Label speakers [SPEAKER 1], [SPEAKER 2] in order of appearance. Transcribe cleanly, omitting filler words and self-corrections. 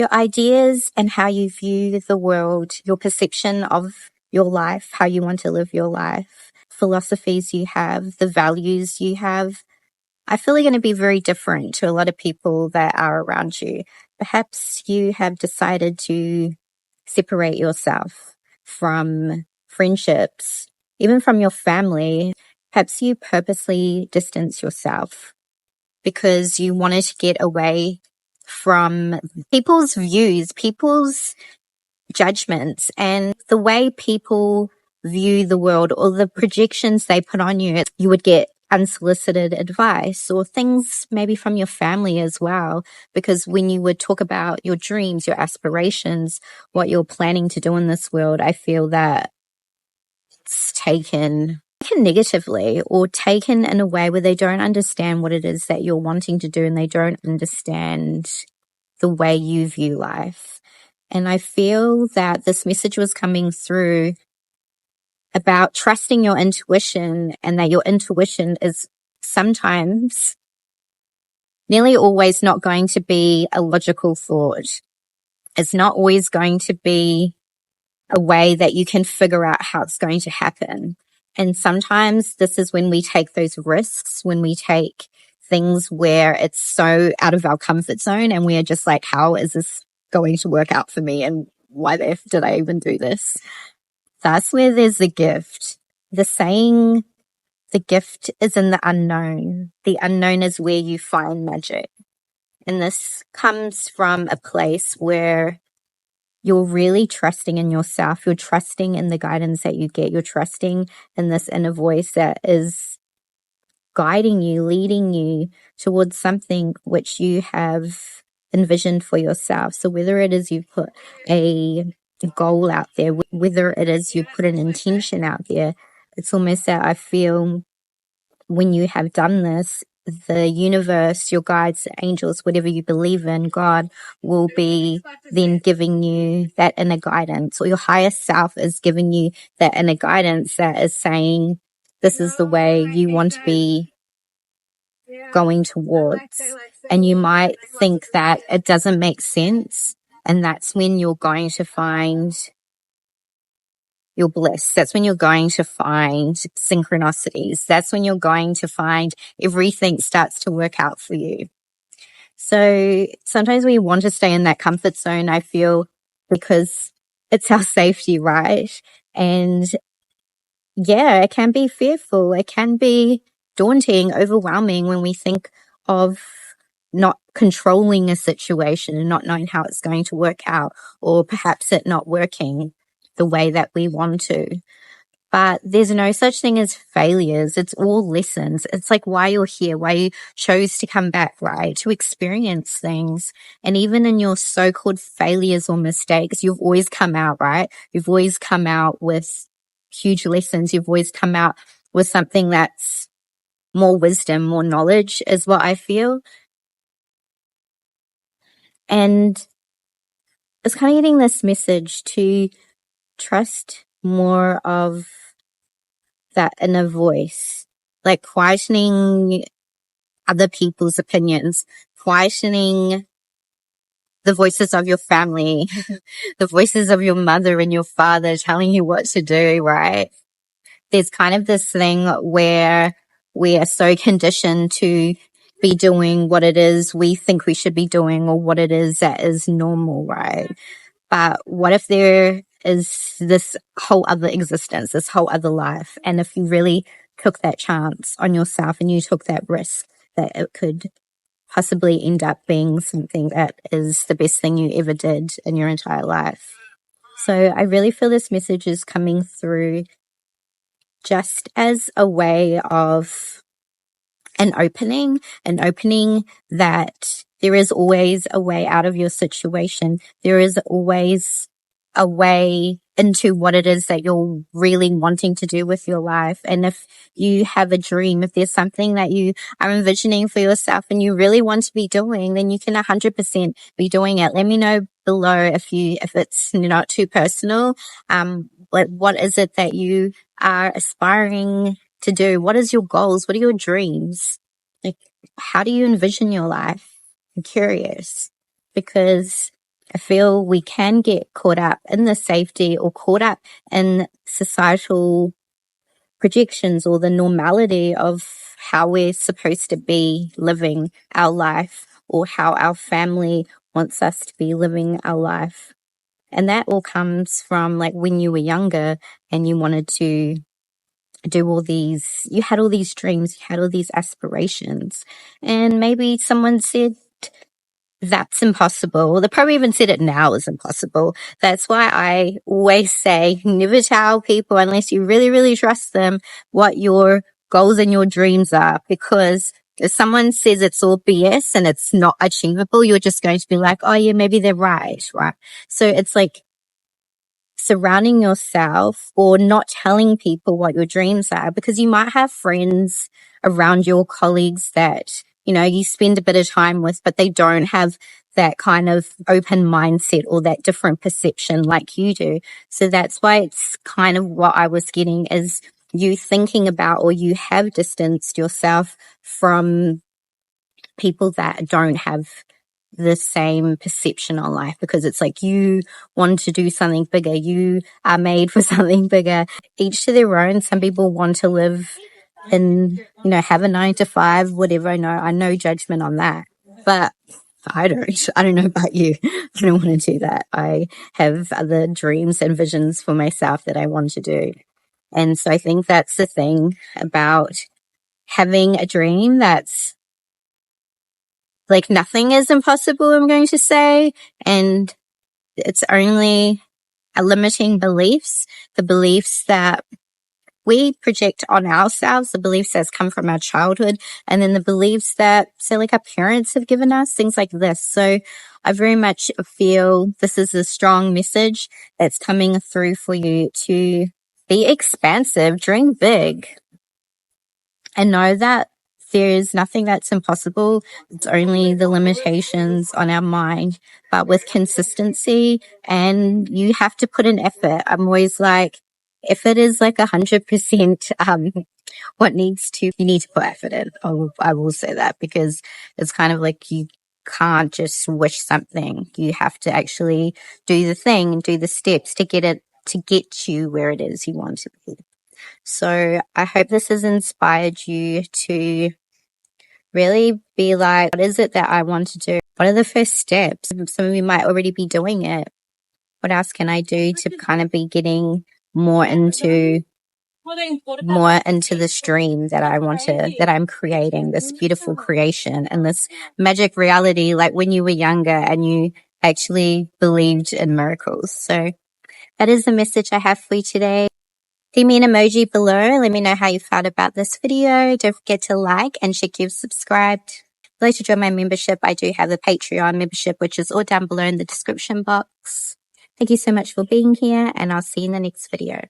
[SPEAKER 1] your ideas and how you view the world, your perception of your life, how you want to live your life, philosophies you have, the values you have, I feel are going to be very different to a lot of people that are around you. Perhaps you have decided to separate yourself from friendships, even from your family. Perhaps you purposely distance yourself because you wanted to get away from people's views, people's judgments, and the way people view the world or the projections they put on you. You would get unsolicited advice or things maybe from your family as well, because when you would talk about your dreams, your aspirations, what you're planning to do in this world, I feel that it's taken negatively or taken in a way where they don't understand what it is that you're wanting to do, and they don't understand the way you view life. And I feel that this message was coming through about trusting your intuition, and that your intuition is sometimes, nearly always, not going to be a logical thought. It's not always going to be a way that you can figure out how it's going to happen. And sometimes this is when we take those risks, when we take things where it's so out of our comfort zone and we are just like, how is this going to work out for me? And why the F did I even do this? That's where there's the gift. The saying, the gift is in the unknown. The unknown is where you find magic. And this comes from a place where you're really trusting in yourself. You're trusting in the guidance that you get. You're trusting in this inner voice that is guiding you, leading you towards something which you have envisioned for yourself. So whether it is you put a goal out there, whether it is you put an intention out there, it's almost that I feel when you have done this, the universe, your guides, angels, whatever you believe in, God will be then giving you that inner guidance, or your higher self is giving you that inner guidance that is saying, this is the way you want to be going towards. And you might think that it doesn't make sense, and that's when you're going to find your bliss. That's when you're going to find synchronicities. That's when you're going to find everything starts to work out for you. So sometimes we want to stay in that comfort zone, I feel, because it's our safety, right? And yeah, it can be fearful. It can be daunting, overwhelming when we think of not controlling a situation and not knowing how it's going to work out, or perhaps it not working the way that we want to. But there's no such thing as failures. It's all lessons. It's like why you're here, why you chose to come back, right? To experience things. And even in your so-called failures or mistakes, you've always come out, right? You've always come out with huge lessons. You've always come out with something that's more wisdom, more knowledge, is what I feel. And it's kind of getting this message to trust more of that inner voice, like quietening other people's opinions, quietening the voices of your family, the voices of your mother and your father telling you what to do, right? There's kind of this thing where we are so conditioned to be doing what it is we think we should be doing, or what it is that is normal, right? But what if there is this whole other existence, this whole other life? And if you really took that chance on yourself and you took that risk, that it could possibly end up being something that is the best thing you ever did in your entire life. So I really feel this message is coming through just as a way of an opening that there is always a way out of your situation. There is always a way into what it is that you're really wanting to do with your life. And if you have a dream, if there's something that you are envisioning for yourself and you really want to be doing, then you can 100% be doing it. Let me know below if it's not too personal. What is it that you are aspiring to do? What is your goals? What are your dreams? Like, how do you envision your life? I'm curious, because I feel we can get caught up in the safety or caught up in societal projections or the normality of how we're supposed to be living our life or how our family wants us to be living our life. And that all comes from like when you were younger and you wanted to do all these, you had all these dreams, you had all these aspirations, and maybe someone said, that's impossible. They probably even said it now is impossible. That's why I always say never tell people unless you really, really trust them what your goals and your dreams are, because if someone says it's all BS and it's not achievable, you're just going to be like, oh yeah, maybe they're right? So it's like surrounding yourself or not telling people what your dreams are, because you might have friends around your colleagues that, you know, you spend a bit of time with, but they don't have that kind of open mindset or that different perception like you do. So that's why it's kind of what I was getting is you thinking about, or you have distanced yourself from people that don't have the same perception on life, because it's like you want to do something bigger, you are made for something bigger. Each to their own. Some people want to live and, you know, have a 9 to 5, whatever. No, I no judgment on that, but I don't know about you. I don't want to do that. I have other dreams and visions for myself that I want to do. And so I think that's the thing about having a dream that's like nothing is impossible, I'm going to say. And it's only a limiting beliefs, the beliefs that we project on ourselves, the beliefs that's come from our childhood, and then the beliefs that, say, like our parents have given us, things like this. So I very much feel this is a strong message that's coming through for you to be expansive, dream big, and know that there's nothing that's impossible. It's only the limitations on our mind, but with consistency, and you have to put in effort. I'm always like, effort is like 100%, you need to put effort in. I will say that, because it's kind of like you can't just wish something. You have to actually do the thing, do the steps to get you where it is you want to be. So I hope this has inspired you to really be like, what is it that I want to do? What are the first steps? Some of you might already be doing it. What else can I do to kind of be getting more into this dream that that I'm creating, this beautiful creation and this magic reality, like when you were younger and you actually believed in miracles. So that is the message I have for you today. Leave me an emoji below. Let me know how you felt about this video. Don't forget to like and check you've subscribed. If you'd like to join my membership, I do have a Patreon membership, which is all down below in the description box. Thank you so much for being here, and I'll see you in the next video.